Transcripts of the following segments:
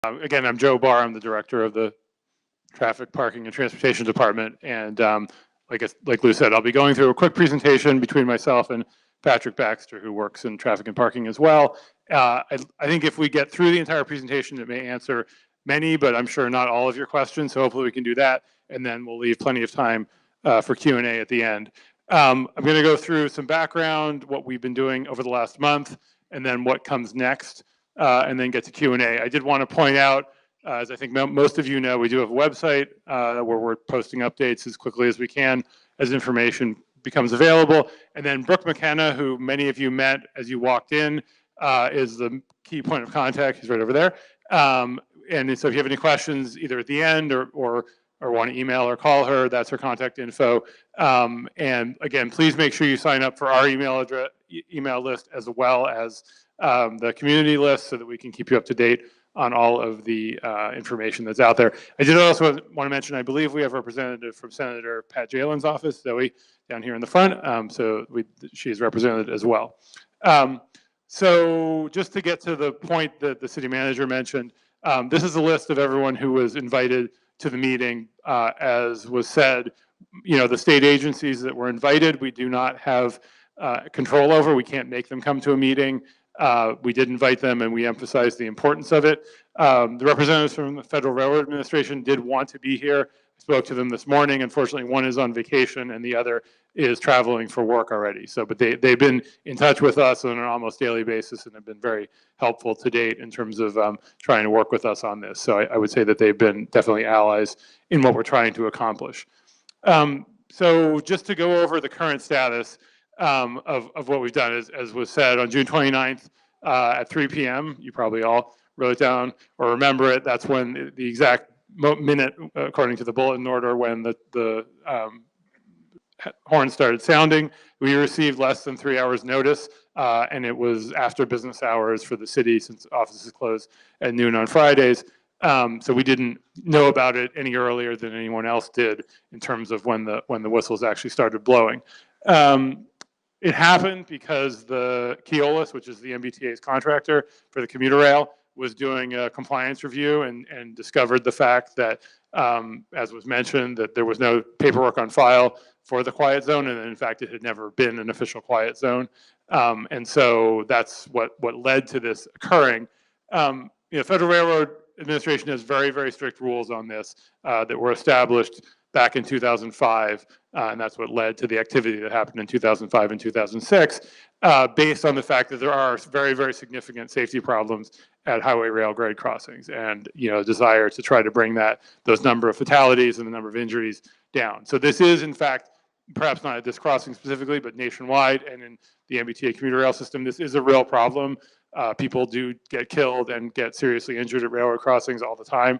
Again, I'm Joe Barr. I'm the director of the Traffic, Parking, and Transportation Department. And like Lou said, I'll be going through a quick presentation between myself and Patrick Baxter, who works in traffic and parking as well. I think if we get through the entire presentation, it may answer many, but I'm sure not all of your questions. So hopefully we can do that. And then we'll leave plenty of time for Q&A at the end. I'm going to go through some background, what we've been doing over the last month, and then what comes next, and then get to Q&A. I did want to point out, as I think most of you know, we do have a website where we're posting updates as quickly as we can as information becomes available. And then Brooke McKenna, who many of you met as you walked in, is the key point of contact. He's right over there. And so if you have any questions, either at the end or want to email or call her, that's her contact info. And again, please make sure you sign up for our email list as well as the community list so that we can keep you up to date on all of the information that's out there. I did also want to mention, I believe we have a representative from Senator Pat Jalen's office, Zoe, down here in the front. So she is represented as well. So just to get to the point that the city manager mentioned, this is a list of everyone who was invited to the meeting. As was said, the state agencies that were invited, we do not have control over. We can't make them come to a meeting. We did invite them and we emphasized the importance of it. The representatives from the Federal Railroad Administration did want to be here. I spoke to them this morning. Unfortunately, one is on vacation and the other is traveling for work already. But they've been in touch with us on an almost daily basis and have been very helpful to date in terms of trying to work with us on this. So I would say that they've been definitely allies in what we're trying to accomplish. So just to go over the current status, of what we've done, as was said on June 29th at 3 p.m. You probably all wrote it down or remember it. That's when the exact minute, according to the bulletin order, when the horn started sounding. We received less than 3 hours notice, and it was after business hours for the city since offices close at noon on Fridays. So we didn't know about it any earlier than anyone else did in terms of when the whistles actually started blowing. It happened because the Keolis, which is the MBTA's contractor for the commuter rail, was doing a compliance review and discovered the fact that, as was mentioned, that there was no paperwork on file for the quiet zone, and in fact, it had never been an official quiet zone. And so that's what led to this occurring. Federal Railroad Administration has very, very strict rules on this that were established back in 2005, and that's what led to the activity that happened in 2005 and 2006, based on the fact that there are very, very significant safety problems at highway rail grade crossings, and a desire to try to bring those number of fatalities and the number of injuries down. So this is, in fact, perhaps not at this crossing specifically, but nationwide and in the MBTA commuter rail system, this is a real problem. People do get killed and get seriously injured at railroad crossings all the time.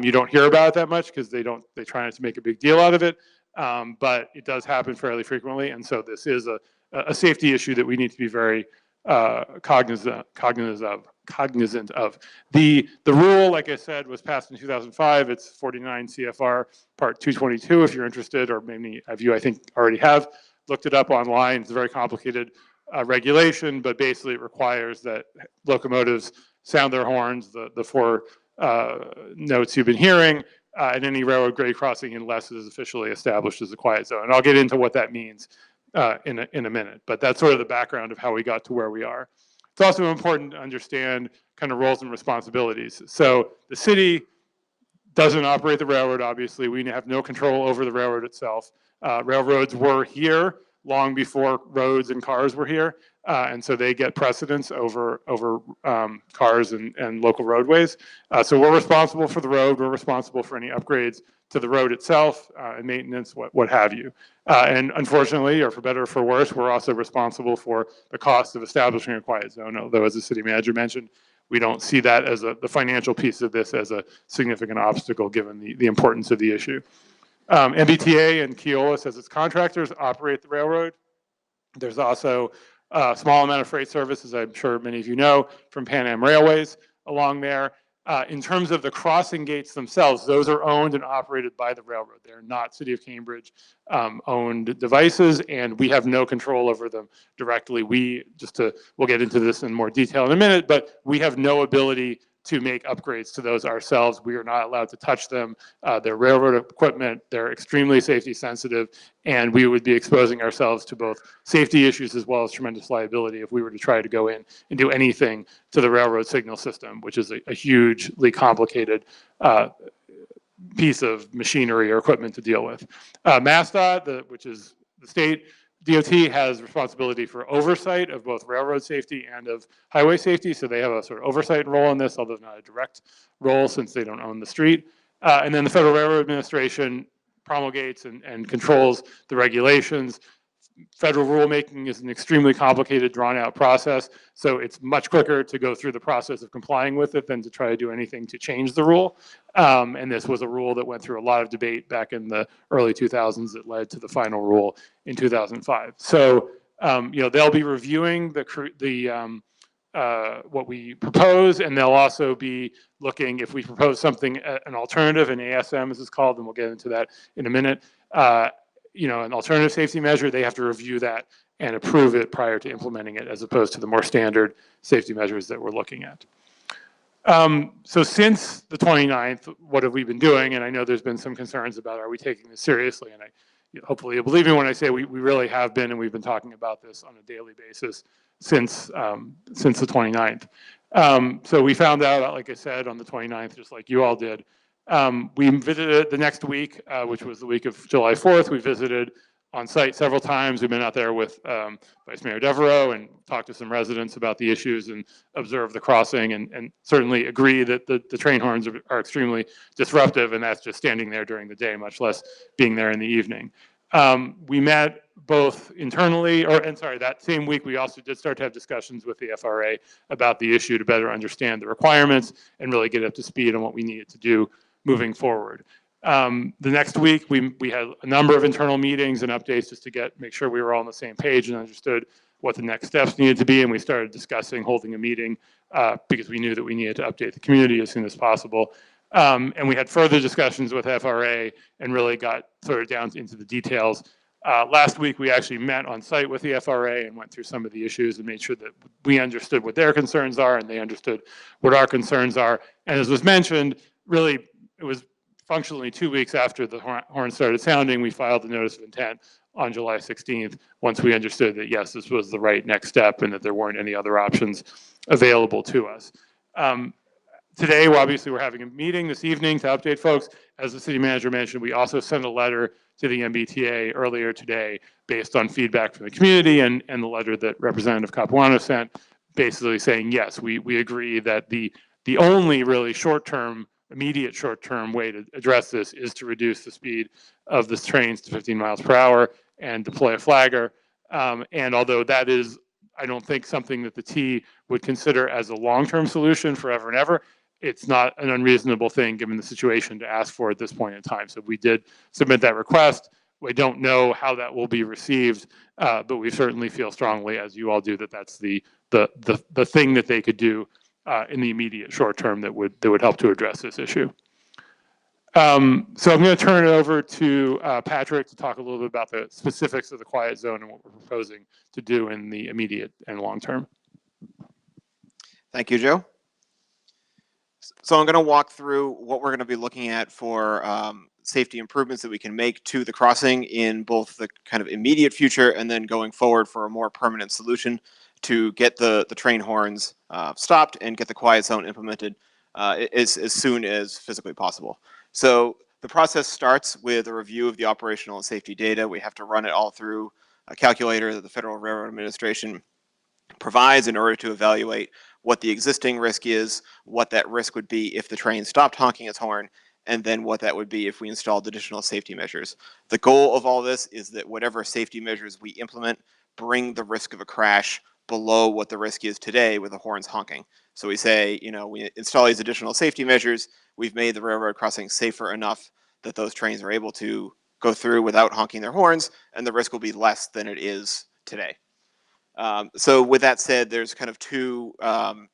You don't hear about it that much because they try not to make a big deal out of it, but it does happen fairly frequently, and so this is a safety issue that we need to be very cognizant of. The rule, like I said, was passed in 2005. It's 49 CFR Part 222. If you're interested, or many of you I think already have looked it up online. It's a very complicated regulation, but basically it requires that locomotives sound their horns, the four notes you've been hearing, at any railroad grade crossing unless it is officially established as a quiet zone. And I'll get into what that means in a minute, but that's sort of the background of how we got to where we are. It's also important to understand kind of roles and responsibilities. So the city doesn't operate the railroad, obviously. We have no control over the railroad itself. Railroads were here long before roads and cars were here, and so they get precedence over cars and local roadways. So we're responsible for the road. We're responsible for any upgrades to the road itself and maintenance, what have you. And unfortunately, or for better or for worse, we're also responsible for the cost of establishing a quiet zone. Although, as the city manager mentioned, we don't see that as the financial piece of this as a significant obstacle given the importance of the issue. MBTA and Keolis, as its contractors, operate the railroad. There's also a small amount of freight service, as I'm sure many of you know, from Pan Am Railways along there. In terms of the crossing gates themselves, those are owned and operated by the railroad. They're not City of Cambridge owned devices, and we have no control over them directly. We'll get into this in more detail in a minute, but we have no ability to make upgrades to those ourselves. We are not allowed to touch them. They're railroad equipment. They're extremely safety sensitive, and we would be exposing ourselves to both safety issues as well as tremendous liability if we were to try to go in and do anything to the railroad signal system, which is a hugely complicated piece of machinery or equipment to deal with. MassDOT, which is the state DOT, has responsibility for oversight of both railroad safety and of highway safety, so they have a sort of oversight role in this, although not a direct role since they don't own the street. And then the Federal Railroad Administration promulgates and controls the regulations. Federal rulemaking is an extremely complicated, drawn-out process, so it's much quicker to go through the process of complying with it than to try to do anything to change the rule. And this was a rule that went through a lot of debate back in the early 2000s that led to the final rule in 2005. So, they'll be reviewing what we propose, and they'll also be looking if we propose something, an alternative, an ASM as it's called, and we'll get into that in a minute. An alternative safety measure, they have to review that and approve it prior to implementing it, as opposed to the more standard safety measures that we're looking at. So since the 29th, what have we been doing? And I know there's been some concerns about, are we taking this seriously? And hopefully you'll believe me when I say we really have been, and we've been talking about this on a daily basis since the 29th. So we found out, like I said, on the 29th, just like you all did. We visited the next week, which was the week of July 4th. We visited on site several times. We've been out there with Vice Mayor Devereaux and talked to some residents about the issues and observed the crossing, and certainly agree that the train horns are extremely disruptive, and that's just standing there during the day, much less being there in the evening. We met both internally, that same week we also did start to have discussions with the FRA about the issue to better understand the requirements and really get up to speed on what we needed to do moving forward. The next week, we had a number of internal meetings and updates just to make sure we were all on the same page and understood what the next steps needed to be, and we started discussing holding a meeting because we knew that we needed to update the community as soon as possible. And we had further discussions with FRA and really got sort of down into the details. Last week, we actually met on site with the FRA and went through some of the issues and made sure that we understood what their concerns are and they understood what our concerns are. And as was mentioned, really, it was functionally 2 weeks after the horn started sounding, we filed the notice of intent on July 16th, once we understood that, yes, this was the right next step and that there weren't any other options available to us. Today, obviously, we're having a meeting this evening to update folks. As the city manager mentioned, we also sent a letter to the MBTA earlier today based on feedback from the community and the letter that Representative Capuano sent, basically saying, yes, we agree that the only really immediate short-term way to address this is to reduce the speed of the trains to 15 miles per hour and deploy a flagger. And although that is, I don't think, something that the T would consider as a long-term solution forever and ever, it's not an unreasonable thing given the situation to ask for at this point in time. So we did submit that request. We don't know how that will be received, but we certainly feel strongly, as you all do, that that's the thing that they could do in the immediate short term that would help to address this issue. So I'm going to turn it over to Patrick to talk a little bit about the specifics of the quiet zone and what we're proposing to do in the immediate and long term. Thank you, Joe. So I'm going to walk through what we're going to be looking at for safety improvements that we can make to the crossing in both the kind of immediate future and then going forward for a more permanent solution to get the train horns stopped and get the quiet zone implemented as soon as physically possible. So the process starts with a review of the operational and safety data. We have to run it all through a calculator that the Federal Railroad Administration provides in order to evaluate what the existing risk is, what that risk would be if the train stopped honking its horn, and then what that would be if we installed additional safety measures. The goal of all this is that whatever safety measures we implement bring the risk of a crash below what the risk is today with the horns honking. So we say, we install these additional safety measures, we've made the railroad crossing safer enough that those trains are able to go through without honking their horns, and the risk will be less than it is today. So with that said, there's kind of two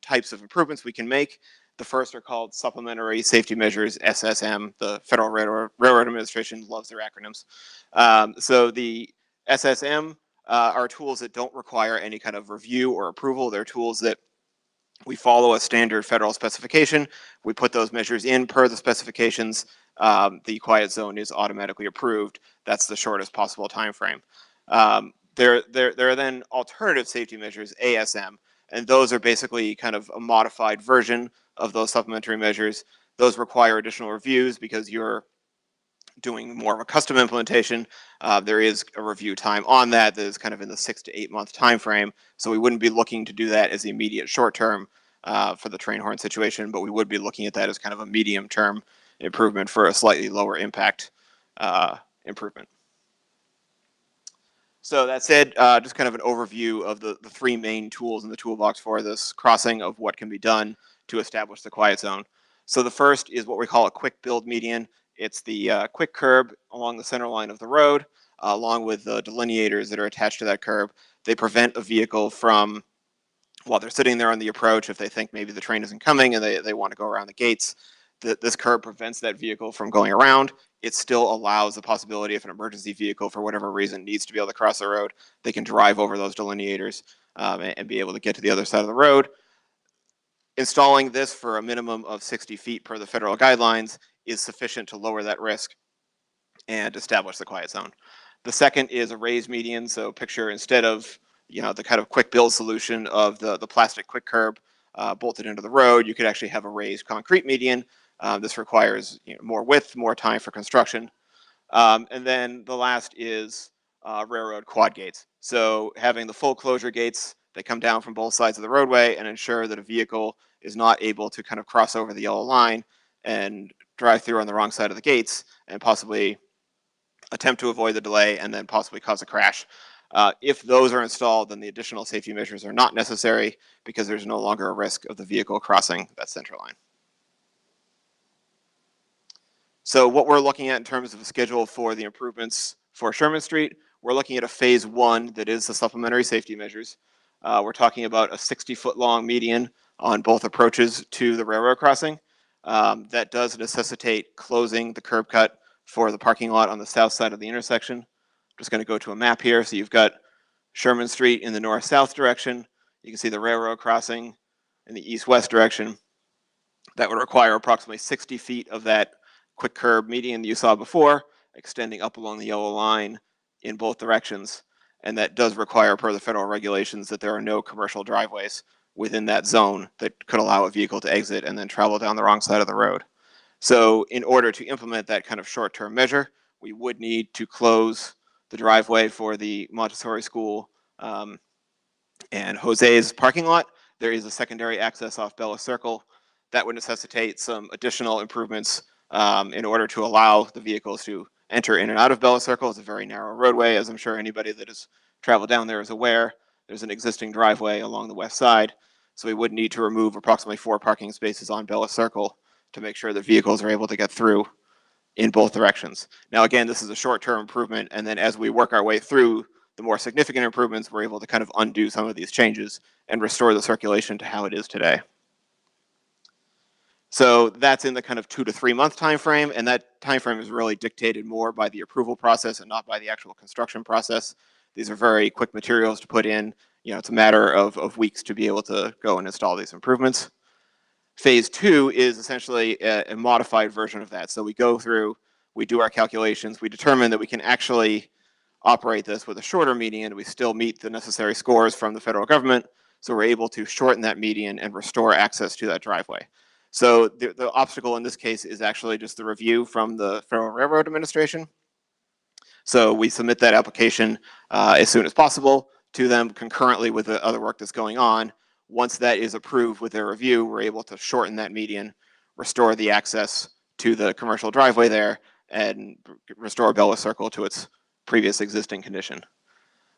types of improvements we can make. The first are called supplementary safety measures, SSM. The Federal Railroad Administration loves their acronyms. So the SSM are tools that don't require any kind of review or approval. They're tools that We follow a standard federal specification. We put those measures in per the specifications. The quiet zone is automatically approved. That's the shortest possible time frame. There are then alternative safety measures, ASM, and those are basically kind of a modified version of those supplementary measures. Those require additional reviews because you're doing more of a custom implementation. There is a review time on that is kind of in the 6 to 8 month time frame. So we wouldn't be looking to do that as the immediate short term for the train horn situation, but we would be looking at that as kind of a medium term improvement for a slightly lower impact improvement. So that said, just kind of an overview of the three main tools in the toolbox for this crossing of what can be done to establish the quiet zone. So the first is what we call a quick build median. It's the quick curb along the center line of the road, along with the delineators that are attached to that curb. They prevent a vehicle from, while they're sitting there on the approach, if they think maybe the train isn't coming and they want to go around the gates, this curb prevents that vehicle from going around. It still allows the possibility if an emergency vehicle, for whatever reason, needs to be able to cross the road, they can drive over those delineators and be able to get to the other side of the road. Installing this for a minimum of 60 feet per the federal guidelines is sufficient to lower that risk and establish the quiet zone. The second is a raised median. So picture, instead of the kind of quick build solution of the plastic quick curb bolted into the road, you could actually have a raised concrete median. This requires more width, more time for construction. And then the last is railroad quad gates. So having the full closure gates that come down from both sides of the roadway and ensure that a vehicle is not able to kind of cross over the yellow line and drive through on the wrong side of the gates and possibly attempt to avoid the delay and then possibly cause a crash. If those are installed, then the additional safety measures are not necessary because there's no longer a risk of the vehicle crossing that center line. So what we're looking at in terms of a schedule for the improvements for Sherman Street, we're looking at a phase 1 that is the supplementary safety measures. We're talking about a 60-foot long median on both approaches to the railroad crossing. That does necessitate closing the curb cut for the parking lot on the south side of the intersection. I'm just going to go to a map here. So you've got Sherman Street in the north-south direction. You can see the railroad crossing in the east-west direction. That would require approximately 60 feet of that quick curb median that you saw before, extending up along the yellow line in both directions. And that does require, per the federal regulations, that there are no commercial driveways within that zone that could allow a vehicle to exit and then travel down the wrong side of the road. So in order to implement that kind of short-term measure, we would need to close the driveway for the Montessori School and Jose's parking lot. There is a secondary access off Bella Circle. That would necessitate some additional improvements in order to allow the vehicles to enter in and out of Bella Circle. It's a very narrow roadway, as I'm sure anybody that has traveled down there is aware. There's an existing driveway along the west side, so we would need to remove approximately 4 parking spaces on Bella Circle to make sure that vehicles are able to get through in both directions. Now, again, this is a short-term improvement, and then as we work our way through the more significant improvements, we're able to kind of undo some of these changes and restore the circulation to how it is today. So that's in the kind of 2 to 3 month time frame, and that time frame is really dictated more by the approval process and not by the actual construction process. These are very quick materials to put in. It's a matter of weeks to be able to go and install these improvements. Phase 2 is essentially a modified version of that. So we go through, we do our calculations, we determine that we can actually operate this with a shorter median. We still meet the necessary scores from the federal government, so we're able to shorten that median and restore access to that driveway. So the obstacle in this case is actually just the review from the Federal Railroad Administration. So we submit that application as soon as possible to them concurrently with the other work that's going on. Once that is approved with their review, we're able to shorten that median, restore the access to the commercial driveway there, and restore Bella Circle to its previous existing condition.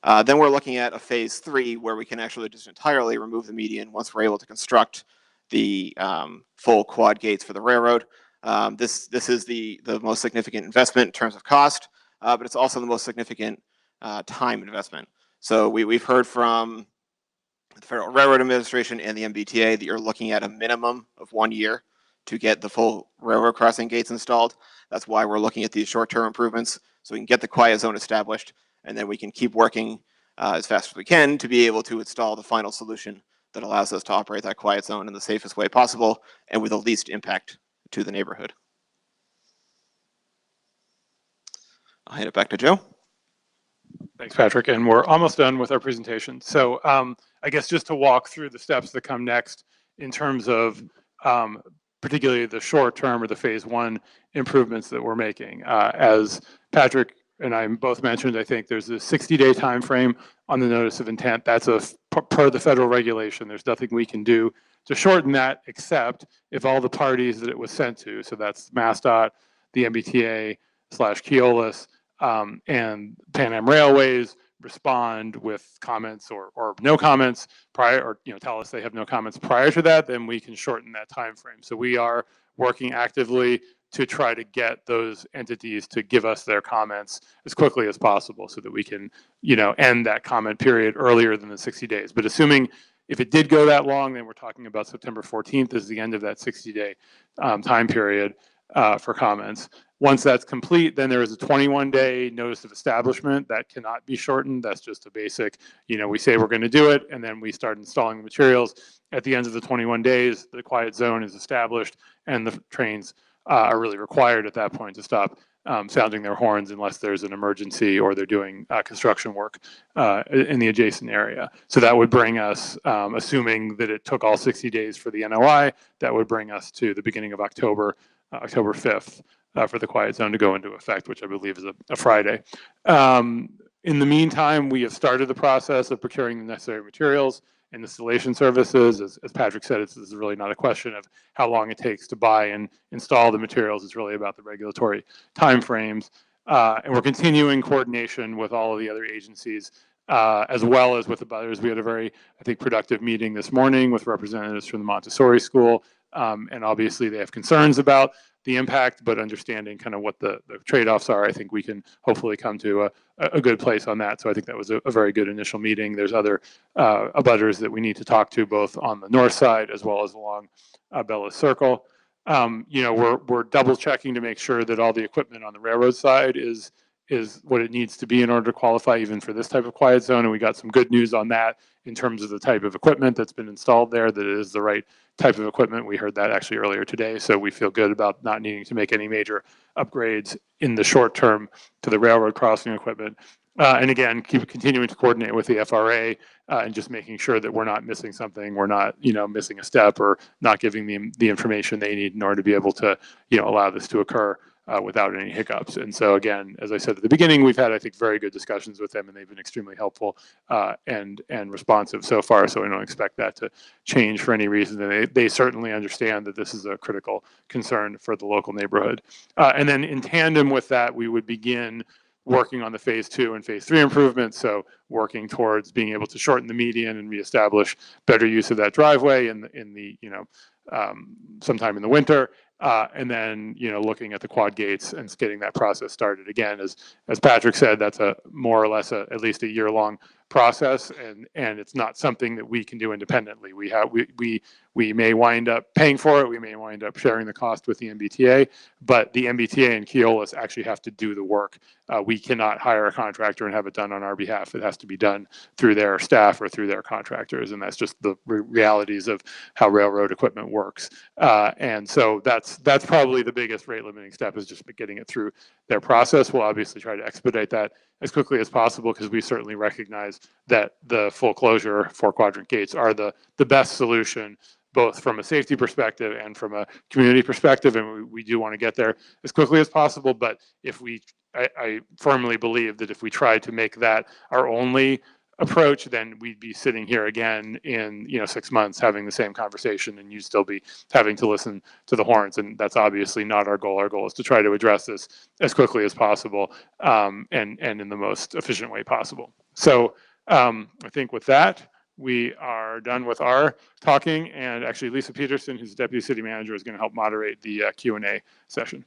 Then we're looking at a phase 3 where we can actually just entirely remove the median once we're able to construct the full quad gates for the railroad. This is the most significant investment in terms of cost, but it's also the most significant time investment. So we've heard from the Federal Railroad Administration and the MBTA that you're looking at a minimum of 1 year to get the full railroad crossing gates installed. That's why we're looking at these short-term improvements, so we can get the quiet zone established, and then we can keep working as fast as we can to be able to install the final solution that allows us to operate that quiet zone in the safest way possible and with the least impact to the neighborhood. I'll hand it back to Joe. Thanks, Patrick. And we're almost done with our presentation. So I guess just to walk through the steps that come next in terms of particularly the short term or the phase one improvements that we're making. As Patrick and I both mentioned, I think there's a 60-day time frame on the notice of intent. That's a per the federal regulation. There's nothing we can do to shorten that except if all the parties that it was sent to, so that's MassDOT, the MBTA/Keolis, and Pan Am Railways, respond with comments or no comments prior, or tell us they have no comments prior to that, then we can shorten that time frame. So we are working actively to try to get those entities to give us their comments as quickly as possible so that we can end that comment period earlier than the 60 days. But assuming if it did go that long, then we're talking about September 14th as the end of that 60-day time period for comments. Once that's complete, then there is a 21-day notice of establishment that cannot be shortened. That's just a basic, we say we're going to do it, and then we start installing the materials. At the end of the 21 days, the quiet zone is established, and the trains are really required at that point to stop sounding their horns unless there's an emergency or they're doing construction work in the adjacent area. So that would bring us, assuming that it took all 60 days for the NOI, that would bring us to the beginning of October 5th. For the quiet zone to go into effect, which I believe is a Friday. In the meantime, we have started the process of procuring the necessary materials and installation services. As Patrick said, this is really not a question of how long it takes to buy and install the materials. It's really about the regulatory timeframes. And we're continuing coordination with all of the other agencies, as well as with the others. We had a very, I think, productive meeting this morning with representatives from the Montessori School. And obviously they have concerns about the impact, but understanding kind of what the trade-offs are, I think we can hopefully come to a good place on that. So I think that was a very good initial meeting. There's other abutters that we need to talk to both on the north side as well as along Bella Circle. We're double checking to make sure that all the equipment on the railroad side is what it needs to be in order to qualify even for this type of quiet zone. And we got some good news on that in terms of the type of equipment that's been installed there, that it is the right type of equipment. We heard that actually earlier today. So we feel good about not needing to make any major upgrades in the short term to the railroad crossing equipment. And again, keep continuing to coordinate with the FRA and just making sure that we're not missing something, we're not, missing a step or not giving them the information they need in order to be able to, allow this to occur without any hiccups. And so again, as I said at the beginning, we've had, I think, very good discussions with them, and they've been extremely helpful and responsive so far. So we don't expect that to change for any reason. And they certainly understand that this is a critical concern for the local neighborhood. And then in tandem with that, we would begin working on the phase 2 and phase 3 improvements. So working towards being able to shorten the median and reestablish better use of that driveway in the sometime in the winter. And then, looking at the quad gates and getting that process started. Again, as Patrick said, that's a more or less at least a year-long process, and it's not something that we can do independently. We may wind up paying for it. We may wind up sharing the cost with the MBTA, but the MBTA and Keolis actually have to do the work. We cannot hire a contractor and have it done on our behalf. It has to be done through their staff or through their contractors, and that's just the realities of how railroad equipment works. And so that's probably the biggest rate limiting step, is just getting it through their process. We'll obviously try to expedite that as quickly as possible, because we certainly recognize that the full closure 4-quadrant gates are the best solution, both from a safety perspective and from a community perspective. And we do want to get there as quickly as possible. But I firmly believe that if we tried to make that our only approach, then we'd be sitting here again in 6 months having the same conversation, and you'd still be having to listen to the horns. And that's obviously not our goal. Our goal is to try to address this as quickly as possible, and in the most efficient way possible. So I think with that, we are done with our talking, and actually Lisa Peterson, who's the Deputy City Manager, is going to help moderate the Q&A session.